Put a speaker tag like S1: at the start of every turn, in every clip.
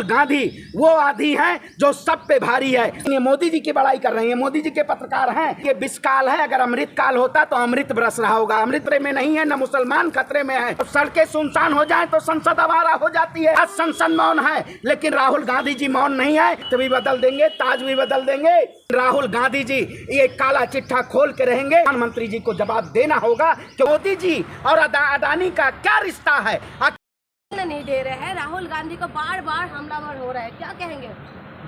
S1: गांधी वो आंधी है जो सब पे भारी है। ये मोदी जी की बड़ाई कर रहे हैं, मोदी जी के पत्रकार हैं। ये विषकाल है, अगर अमृत काल होता तो अमृत बरस रहा होगा। अमृत में नहीं है, न मुसलमान खतरे में है। सड़कें सुनसान हो जाए तो संसद आवारा हो जाती है। आज संसद मौन है, लेकिन राहुल गांधी जी मौन नहीं है। तभी बदल देंगे, ताज भी बदल देंगे। राहुल गांधी जी ये काला चिट्ठा खोल के रहेंगे। प्रधानमंत्री जी को जवाब देना होगा कि मोदी जी और अडानी का क्या रिश्ता है।
S2: नहीं दे रहे हैं, राहुल गांधी को बार बार हमलावर हो रहा है, क्या कहेंगे?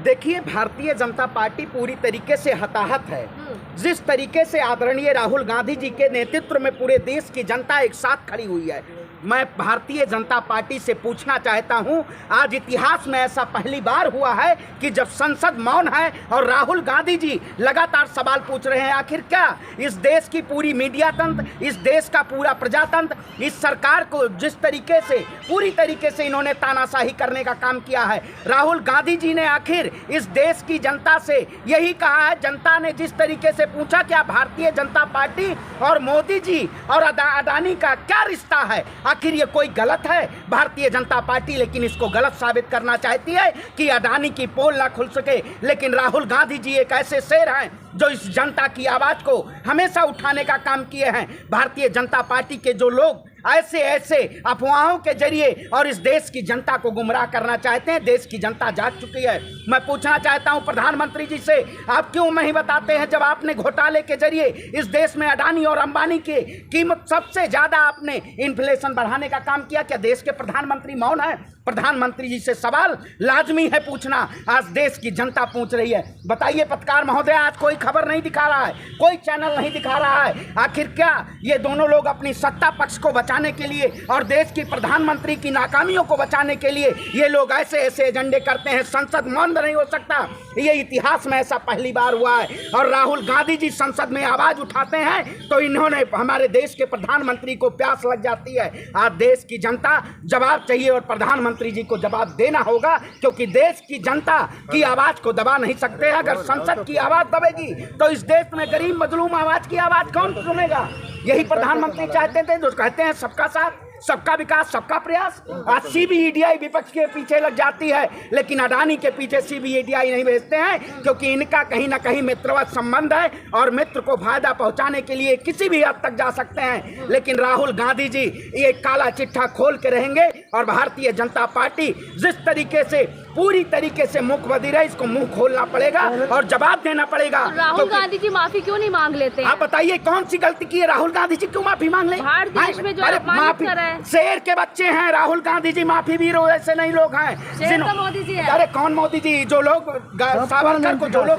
S1: देखिए, भारतीय जनता पार्टी पूरी तरीके से हताहत है। जिस तरीके से आदरणीय राहुल गांधी जी के नेतृत्व में पूरे देश की जनता एक साथ खड़ी हुई है, मैं भारतीय जनता पार्टी से पूछना चाहता हूं, आज इतिहास में ऐसा पहली बार हुआ है कि जब संसद मौन है और राहुल गांधी जी लगातार सवाल पूछ रहे हैं। आखिर क्या इस देश की पूरी मीडिया तंत्र, इस देश का पूरा प्रजातंत्र, इस सरकार को जिस तरीके से पूरी तरीके से इन्होंने तानाशाही करने का काम किया है, राहुल गांधी जी ने आखिर इस देश की जनता से यही कहा है। जनता ने जिस तरीके से पूछा क्या भारतीय जनता पार्टी और मोदी जी और अडानी का क्या रिश्ता है, आखिर ये कोई गलत है? भारतीय जनता पार्टी लेकिन इसको गलत साबित करना चाहती है कि अडानी की पोल ना खुल सके। लेकिन राहुल गांधी जी एक ऐसे शेर हैं जो इस जनता की आवाज को हमेशा उठाने का काम किए हैं। भारतीय जनता पार्टी के जो लोग ऐसे ऐसे अफवाहों के जरिए और इस देश की जनता को गुमराह करना चाहते हैं, देश की जनता जाग चुकी है। मैं पूछना चाहता हूं प्रधानमंत्री जी से, आप क्यों नहीं बताते हैं जब आपने घोटाले के जरिए इस देश में अडानी और अंबानी की कीमत सबसे ज्यादा आपने इन्फ्लेशन बढ़ाने का काम किया? क्या देश के प्रधानमंत्री मौन है? प्रधानमंत्री जी से सवाल लाजमी है पूछना, आज देश की जनता पूछ रही है। बताइए पत्रकार महोदय, आज कोई खबर नहीं दिखा रहा है, कोई चैनल नहीं दिखा रहा है। आखिर क्या ये दोनों लोग अपनी सत्ता पक्ष को बचाने के लिए और देश की प्रधानमंत्री की नाकामियों को बचाने के लिए ये लोग ऐसे ऐसे एजेंडे करते हैं? संसद बंद नहीं हो सकता, ये इतिहास में ऐसा पहली बार हुआ है। और राहुल गांधी जी संसद में आवाज उठाते हैं तो इन्होंने हमारे देश के प्रधानमंत्री को प्यास लग जाती है। आज देश की जनता जवाब चाहिए और प्रधानमंत्री जी को जवाब देना होगा, क्योंकि देश की जनता की आवाज को दबा नहीं सकते। अगर संसद की आवाज दबेगी तो इस देश में गरीब मजलूम आवाज की आवाज कौन सुनेगा? यही प्रधानमंत्री चाहते थे, जो कहते हैं सबका साथ, सबका विकास, सबका प्रयास। आज सीबीआई विपक्ष के पीछे लग जाती है, लेकिन अडानी के पीछे सीबीआई नहीं भेजते हैं, क्योंकि इनका कहीं ना कहीं मित्रवत संबंध है और मित्र को फायदा पहुंचाने के लिए किसी भी हद तक जा सकते हैं। लेकिन राहुल गांधी जी ये काला चिट्ठा खोल के रहेंगे और भारतीय जनता पार्टी जिस तरीके से पूरी तरीके से मुख बधिर है, इसको मुंह खोलना पड़ेगा और जवाब देना पड़ेगा।
S2: तो राहुल गांधी जी माफी क्यों नहीं मांग लेते?
S1: आप बताइए कौन सी गलती की है? राहुल गांधी जी क्यों माफी मांग ले?
S2: भारत देश में जो अपमानित कर रहा है,
S1: शेर के बच्चे हैं राहुल गांधी जी, माफी भी ऐसे नहीं लोग हैं।
S2: शेर तो मोदी जी है।
S1: अरे कौन मोदी जी? जो लोग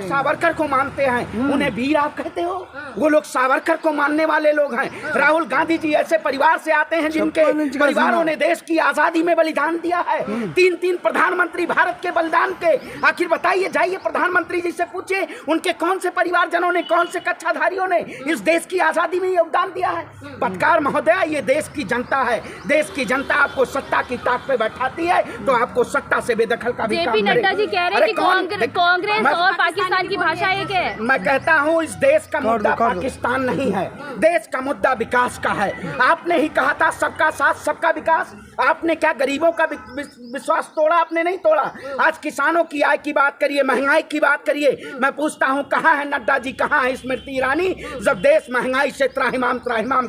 S1: सावरकर को मानते हैं उन्हें वीर आप कहते हो? वो लोग सावरकर को मानने वाले लोग हैं। राहुल गांधी जी ऐसे परिवार से आते हैं जिनके परिवारों ने देश की आजादी में बलिदान दिया है। 3 प्रधानमंत्री भारत के बलिदान के। आखिर बताइए, जाइए प्रधानमंत्री जी से पूछिए उनके कौन से परिवारजनों ने, कौन से कच्छाधारियों ने इस देश की आजादी में योगदान दिया है। पत्रकार महोदय, ये देश की जनता है। देश की जनता आपको सत्ता की ताक पे बैठाती है तो आपको सत्ता से बेदखल का भी काम
S2: जेपी नड्डा जी कह रहे हैं कि कांग्रेस और पाकिस्तान की भाषा एक है।
S1: मैं कहता हूँ इस देश का मुद्दा पाकिस्तान नहीं है, देश का मुद्दा विकास का है। आपने ही कहा था सबका साथ सबका विकास। आपने क्या गरीबों का विश्वास तोड़ा? आपने नहीं तोड़ा। आज किसानों की आय की बात करिए, महंगाई की बात करिए। मैं पूछता हूँ कहाँ है नड्डा जी, कहाँ है स्मृति ईरानी? जब देश महंगाई से त्राहिमाम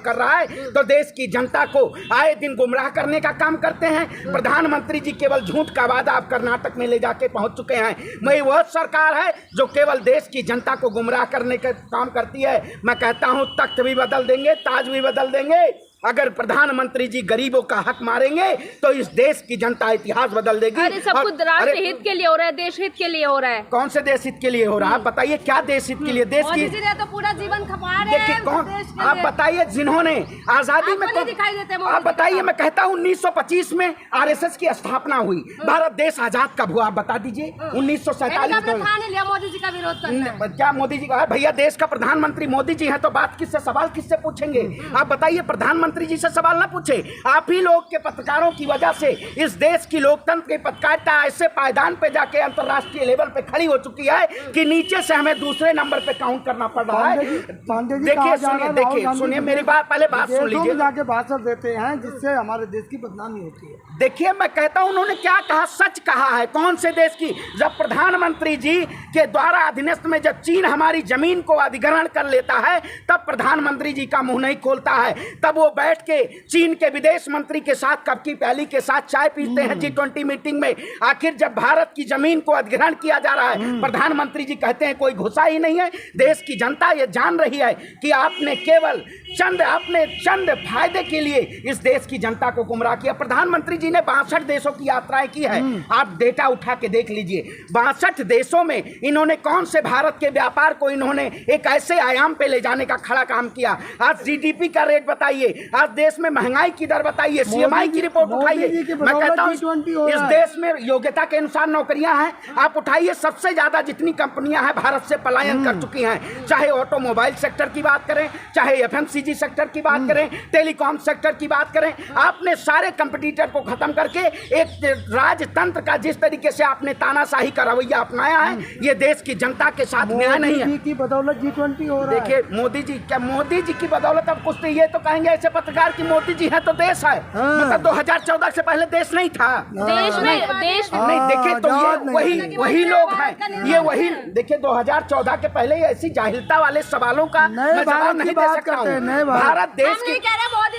S1: कर रहा है तो देश की जनता को आए दिन गुमराह करने का काम करते हैं। प्रधानमंत्री जी केवल झूठ का वादा आप कर्नाटक में ले जाके पहुंच चुके हैं। मैं वह सरकार है जो केवल देश की जनता को गुमराह करने का काम करती है। मैं कहता हूं तख्त भी बदल देंगे, ताज भी बदल देंगे। अगर प्रधानमंत्री जी गरीबों का हक मारेंगे तो इस देश की जनता इतिहास बदल देगी।
S2: अरे सब कुछ राष्ट्र हित के लिए हो रहा है, देश हित के लिए हो रहा है।
S1: कौन से देश हित के लिए हो रहा है? आप बताइए क्या देश हित के लिए? देश की
S2: तो पूरा जीवन खपा रहे हैं।
S1: कौन आप बताइए जिन्होंने आजादी में दिखाई देते हैं? आप बताइए। मैं कहता हूँ 1925 में आरएसएस की स्थापना हुई, भारत देश आजाद कब हुआ? आप बता दीजिए। 1947
S2: मोदी जी का विरोध करना
S1: क्या? मोदी जी का भैया देश का प्रधानमंत्री मोदी जी है तो बात किससे, सवाल किससे पूछेंगे? आप बताइए प्रधानमंत्री प्रधानमंत्री जी से सवाल ना पूछे। आप ही लोग के पत्रकारों की वजह से इस देश की लोकतंत्र की पत्रकारिता ऐसे पायदान पे जाके अंतर्राष्ट्रीय लेवल पे खड़ी हो चुकी है कि नीचे से हमें दूसरे नंबर पे काउंट करना पड़ रहा है। देखिए सुनिए मेरी बात, पहले बात सुन लीजिए।
S3: जाके भाषण देते हैं जिससे हमारे देश की बदनामी होती है।
S1: देखिए मैं कहता हूं उन्होंने क्या कहा, सच कहा है। कौन से देश की? जब प्रधानमंत्री जी के द्वारा अधीनस्थ में जब चीन हमारी जमीन को अधिग्रहण कर लेता है तब प्रधानमंत्री जी का मुंह नहीं खोलता है। तब वो बैठ के चीन के विदेश मंत्री के साथ कप की प्याली के साथ चाय पीते हैं G20 मीटिंग में। आखिर जब भारत की जमीन को अधिग्रहण किया जा रहा है प्रधानमंत्री जी कहते हैं कोई घुसा ही नहीं है। देश की जनता ये जान रही है कि आपने केवल चंद फायदे के लिए इस देश की जनता को गुमराह किया। प्रधानमंत्री जी ने 62 देशों की यात्राएं की है। आप डेटा उठा के देख लीजिए 62 देशों में इन्होंने कौन से भारत के व्यापार को इन्होंने एक ऐसे आयाम पे ले जाने का खड़ा काम किया। आज जीडीपी का रेट बताइए, आज देश में महंगाई की दर बताइए, सीएमआई की रिपोर्ट उठाइए। मैं कहता हूं इस देश में योग्यता के अनुसार नौकरियां हैं, आप उठाइए। सबसे ज्यादा जितनी कंपनियां हैं भारत से पलायन कर चुकी हैं, चाहे ऑटोमोबाइल सेक्टर की बात करें, चाहे एफएमसीजी सेक्टर की बात करें, टेलीकॉम सेक्टर की बात करें। आपने सारे कंपटीटर को खत्म करके एक राजतंत्र का जिस तरीके से आपने तानाशाही का रवैया अपनाया है, ये देश की जनता के साथ न्याय नहीं है।
S3: मोदी जी की बदौलत G20 हो रहा है।
S1: देखिए मोदी जी, क्या मोदी जी की बदौलत? अब कुछ ये तो कहेंगे ऐसे पत्रकार की मोदी जी है तो देश है। मतलब 2014 से पहले देश नहीं था।
S2: देश
S1: नहीं देखिए तो ये वही लोग हैं, ये वही। देखिए 2014 के पहले ऐसी जाहिलता वाले सवालों का मैं जवाब नहीं दे सकता हूँ। भारत देश की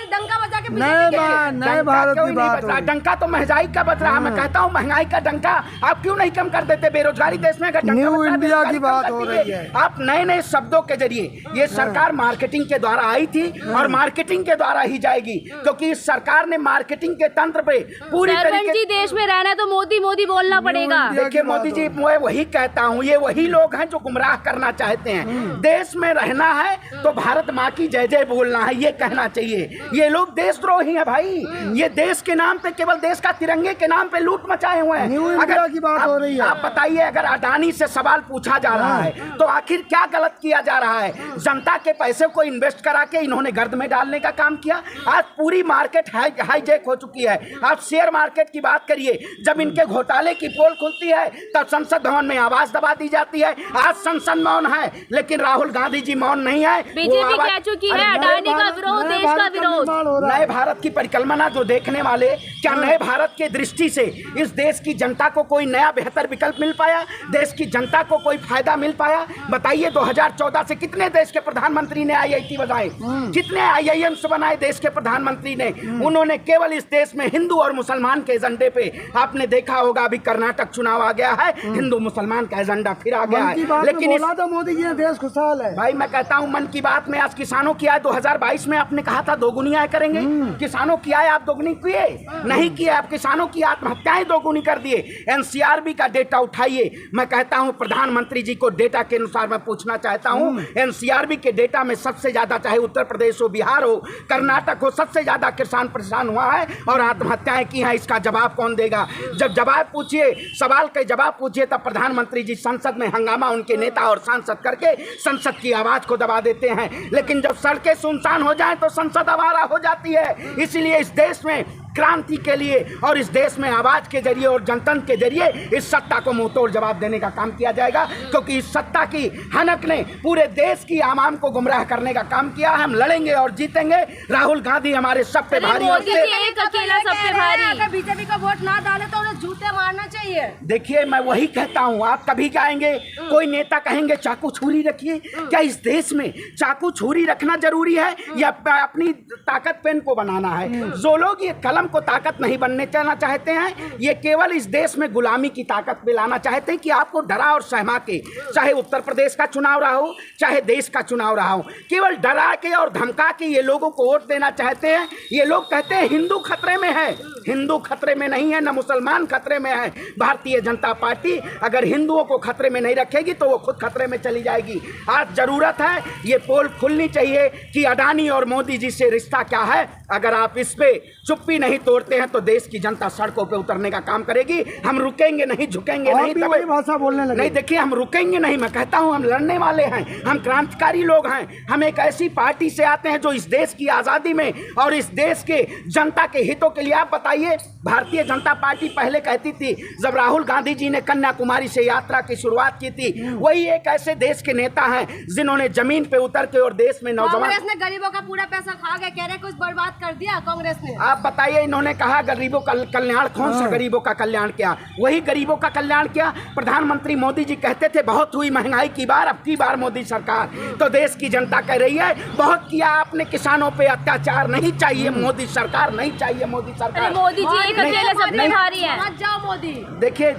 S2: डंका बजा के
S3: नए भारत की बात हो।
S1: डंका तो महंगाई का बज रहा है। मैं कहता हूँ महंगाई का डंका आप क्यों नहीं कम कर देते? बेरोजगारी देश में
S3: न्यू इंडिया की बात हो रही है।
S1: आप नए नए शब्दों के जरिए, ये सरकार मार्केटिंग के द्वारा आई थी और मार्केटिंग के द्वारा ही जाएगी, क्योंकि इस सरकार ने मार्केटिंग के तंत्र पे पूरी तरीके
S2: से देश में रहना है तो मोदी मोदी बोलना पड़ेगा।
S1: देखिए मोदी जी, मैं वही कहता हूँ ये वही लोग हैं जो गुमराह करना चाहते हैं। देश में रहना है तो भारत माँ की जय जय बोलना है, ये कहना चाहिए। ये लोग देशद्रोही हैं भाई। ये देश के नाम पे, केवल देश का तिरंगे के नाम पे लूट मचाए हुए हैं।
S3: न्यू इंडिया की बात हो रही है।
S1: आप बताइए, अगर अडानी से सवाल पूछा जा रहा है तो आखिर क्या गलत किया जा रहा है? जनता के पैसे को इन्वेस्ट करा के इन्होंने गर्द में डालने का काम किया। आज पूरी मार्केट हाईजैक हो चुकी है। आप शेयर मार्केट की बात करिए, जब इनके घोटाले की पोल खुलती है तब संसद भवन में आवाज दबा दी जाती है। आज संसद मौन है लेकिन राहुल गांधी जी मौन नहीं है।
S2: बीजेपी कह चुकी है अडानी का विरोध, देश का विरोध।
S1: नए भारत की परिकल्पना जो देखने वाले, क्या नए भारत के दृष्टि से इस देश की जनता को कोई नया बेहतर विकल्प मिल पाया? देश की जनता को कोई फायदा मिल पाया? बताइए 2014 से कितने देश के प्रधानमंत्री ने IIT बनाए, कितने IIMs बनाए देश के प्रधानमंत्री ने? उन्होंने केवल इस देश में हिंदू और मुसलमान के एजेंडे पे, आपने देखा होगा अभी कर्नाटक चुनाव आ गया है, हिंदू मुसलमान का एजेंडा फिर आ गया है। लेकिन
S3: तो मोदी जी ने देश खुशहाल है
S1: भाई। मैं कहता हूं मन की बात में आज किसानों की आय 2022 में आपने कहा था दोगुनी आय करेंगे। किसानों की आय आप दोगुनी किए नहीं किए, आप किसानों की आत्महत्याएं दोगुनी कर दिए। NCRB का डेटा उठाइए। मैं कहता हूं प्रधानमंत्री जी को डेटा के अनुसार मैं पूछना चाहता हूं, NCRB के डेटा में सबसे ज्यादा, चाहे उत्तर प्रदेश हो, बिहार हो, कर्नाटक हो, सबसे ज्यादा किसान परेशान हुआ है और आत्महत्याएं की हैं। इसका जवाब कौन देगा? जब जवाब पूछिए, सवाल के जवाब पूछिए, तब प्रधानमंत्री जी संसद में हंगामा उनके नेता और सांसद करके संसद की आवाज को दबा देते हैं। लेकिन जब सड़कें सुनसान हो जाएं तो संसद आवारा हो जाती है। इसलिए इस देश में क्रांति के लिए और इस देश में आवाज के जरिए और जनतंत्र के जरिए इस सत्ता को मुंहतोड़ जवाब देने का काम किया जाएगा, क्योंकि इस सत्ता की हनक ने पूरे देश की आवाम को गुमराह करने का काम किया है। हम लड़ेंगे और जीतेंगे। राहुल गांधी हमारे सब पे भारी
S2: और अकेला सब पे भारी। अगर बीजेपी का वोट ना डाले तो उन्हें जूते मारना चाहिए।
S1: देखिए मैं वही कहता हूँ, आप कभी कहेंगे, कोई नेता कहेंगे चाकू छुरी रखिए। क्या इस देश में चाकू छुरी रखना जरूरी है या अपनी ताकत पेन को बनाना है? जो लोग ये कलम को ताकत नहीं बनने देना चाहते हैं, ये केवल इस देश में गुलामी की ताकत में लाना चाहते हैं कि आपको डरा और सहमा के, चाहे उत्तर प्रदेश का चुनाव रहा हो, चाहे देश का चुनाव रहा हो, केवल डरा के और धमका के ये लोगों को वोट देना चाहते हैं। ये लोग कहते हैं हिंदू खतरे में है। हिंदू खतरे में नहीं है, न मुसलमान खतरे में है। भारतीय जनता पार्टी अगर हिंदुओं को खतरे में नहीं रखेगी तो वो खुद खतरे में चली जाएगी। आज जरूरत है ये पोल खुलनी चाहिए कि अडानी और मोदी जी से रिश्ता क्या है। अगर आप इस पे चुप्पी नहीं नहीं तोड़ते हैं तो देश की जनता सड़कों पे उतरने का काम करेगी। हम रुकेंगे नहीं, झुकेंगे नहीं।
S3: भी वही भाषा बोलने लगे।
S1: नहीं, देखिए, हम रुकेंगे नहीं। मैं कहता हूं हम लड़ने वाले हैं, हम क्रांतिकारी लोग हैं। हम एक ऐसी पार्टी से आते हैं जो इस देश की आज़ादी में और इस देश के जनता के हितों के लिए। आप बताइए, भारतीय जनता पार्टी पहले कहती थी, जब राहुल गांधी जी ने कन्याकुमारी से यात्रा की शुरुआत की थी, वही एक ऐसे देश के नेता हैं जिन्होंने जमीन पे उतर के और देश में नौजवान।
S2: कांग्रेस ने गरीबों का पूरा पैसा खा गया, कह रहे कुछ बर्बाद कर दिया कांग्रेस ने।
S1: आप बताइए, इन्होंने कहा गरीबों का कल्याण, कौन सा गरीबों का कल्याण किया? वही गरीबों का कल्याण किया। प्रधानमंत्री मोदी जी कहते थे बहुत हुई महंगाई की बार, अब की बार मोदी सरकार। तो देश की जनता कह रही है बहुत किया आपने किसानों पे अत्याचार, नहीं चाहिए मोदी सरकार, नहीं चाहिए मोदी सरकार।
S2: मोदी जी एक अकेले सब पे भारी है। मत जाओ मोदी।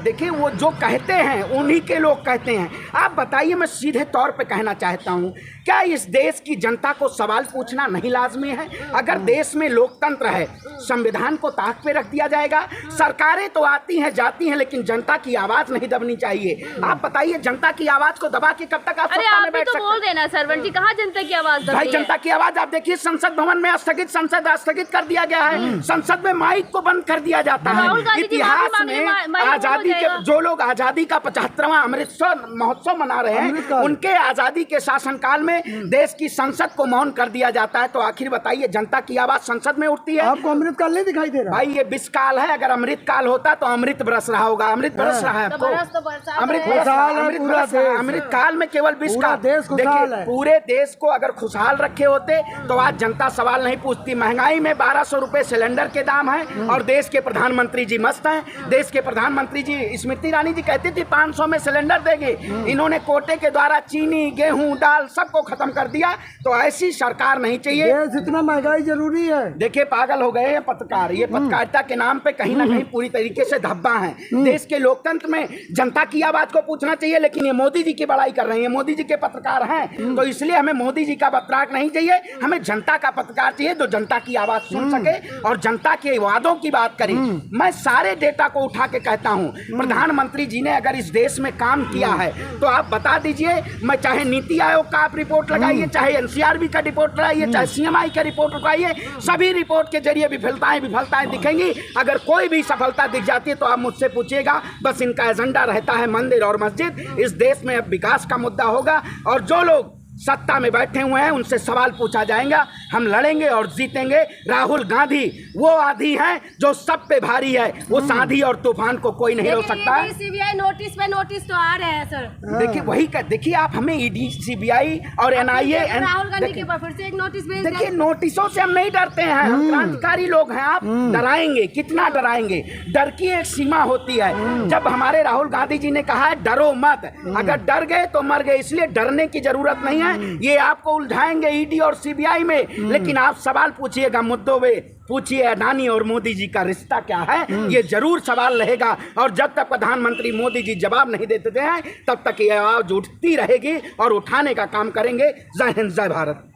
S1: देखिए वो जो कहते हैं उन्हीं के लोग कहते हैं। आप बताइए, मैं सीधे तौर पे कहना चाहता हूं, क्या इस देश की जनता को सवाल पूछना नहीं लाजमी है? अगर देश में लोकतंत्र है, संविधान को ताक पे रख दिया जाएगा। सरकारें तो आती हैं जाती हैं, लेकिन जनता की आवाज नहीं दबनी चाहिए। आप बताइए, जनता की आवाज को दबा के कब तक आप सत्ता में बैठ सकते हैं?
S2: बोल देना सरवण जी, कहाँ जनता की आवाज?
S1: भाई, जनता की आवाज आप देखिए, संसद भवन में संसद स्थगित कर दिया गया है। संसद में माइक को बंद कर दिया जाता है। इतिहास में आजादी के जो लोग आजादी का 75वां अमृतसर महोत्सव मना रहे हैं, उनके आजादी के शासनकाल में देश की संसद को मौन कर दिया जाता है। तो आखिर बताइए, जनता की आवाज संसद में उठती है।
S3: आपको अमृतकाल नहीं दिखाई दे रहा?
S1: भाई, ये विषकाल है। अगर अमृतकाल होता तो अमृत बरस रहा होगा। अमृत बरस रहा है आपको? अमृत काल में केवल विष का
S3: देश खुशहाल है।
S1: पूरे देश को अगर खुशहाल रखे होते तो आज जनता सवाल नहीं पूछती। महंगाई में 1200 रुपए सिलेंडर के दाम है और देश के प्रधानमंत्री जी मस्त हैं। देश के प्रधानमंत्री जी, स्मृति ईरानी जी कहती थी 500 में सिलेंडर देंगे। इन्होंने कोटे के द्वारा चीनी, गेहूं, दाल सबको खत्म कर दिया। तो ऐसी सरकार नहीं चाहिए।
S3: इतना महंगाई जरूरी है।
S1: देखिए, पागल हो गए हैं पत्रकार। ये पत्रकारिता के नाम पे कहीं ना कहीं पूरी तरीके से धब्बा है। देश के लोकतंत्र में जनता की आवाज को पूछना चाहिए, लेकिन ये मोदी जी की बड़ाई कर रहे हैं। मोदी जी के पत्रकार हैं, तो इसलिए हमें मोदी जी का पत्रकार नहीं चाहिए, हमें जनता का पत्रकार चाहिए जो जनता की आवाज सुन सके और जनता के वादों की बात करे। मैं सारे डेटा को उठा के कहता हूं, प्रधानमंत्री जी ने अगर इस देश में काम किया है तो आप बता दीजिए। मैं चाहे नीति आयोग का आप रिपोर्ट लगाइए, चाहे एनसीआरबी का रिपोर्ट लगाइए, चाहे सीएमआई का रिपोर्ट लगाइए, सभी रिपोर्ट के जरिए विफलताएं दिखेंगी। अगर कोई भी सफलता दिख जाती है तो आप मुझसे पूछिएगा। बस इनका एजेंडा रहता है मंदिर और मस्जिद। इस देश में अब विकास का मुद्दा होगा और जो लोग सत्ता में बैठे हुए हैं उनसे सवाल पूछा जाएगा। हम लड़ेंगे और जीतेंगे। राहुल गांधी वो आंधी है जो सब पे भारी है। वो आंधी और तूफान को कोई नहीं रोक सकता।
S2: सीबीआई नोटिस पे नोटिस तो आ रहे हैं सर।
S1: देखिए, वही देखिए, आप हमें ईडी, सीबीआई और एनआईए,
S2: राहुल गांधी के ऊपर फिर से एक नोटिस भेज।
S1: देखिए, नोटिसों से हम नहीं डरते हैं। हम क्रांतिकारी लोग हैं। आप डराएंगे, कितना डराएंगे? डर की एक सीमा होती है। जब हमारे राहुल गांधी जी ने कहा है डरो मत, अगर डर गए तो मर गए, इसलिए डरने की जरूरत नहीं है। ये आपको उलझाएंगे ईडी और सीबीआई में, लेकिन आप सवाल पूछिएगा मुद्दों में। पूछिए अडानी और मोदी जी का रिश्ता क्या है, ये जरूर सवाल रहेगा। और जब तक प्रधानमंत्री मोदी जी जवाब नहीं देते हैं तब तक ये आवाज उठती रहेगी और उठाने का काम करेंगे। जय हिंद, जय भारत।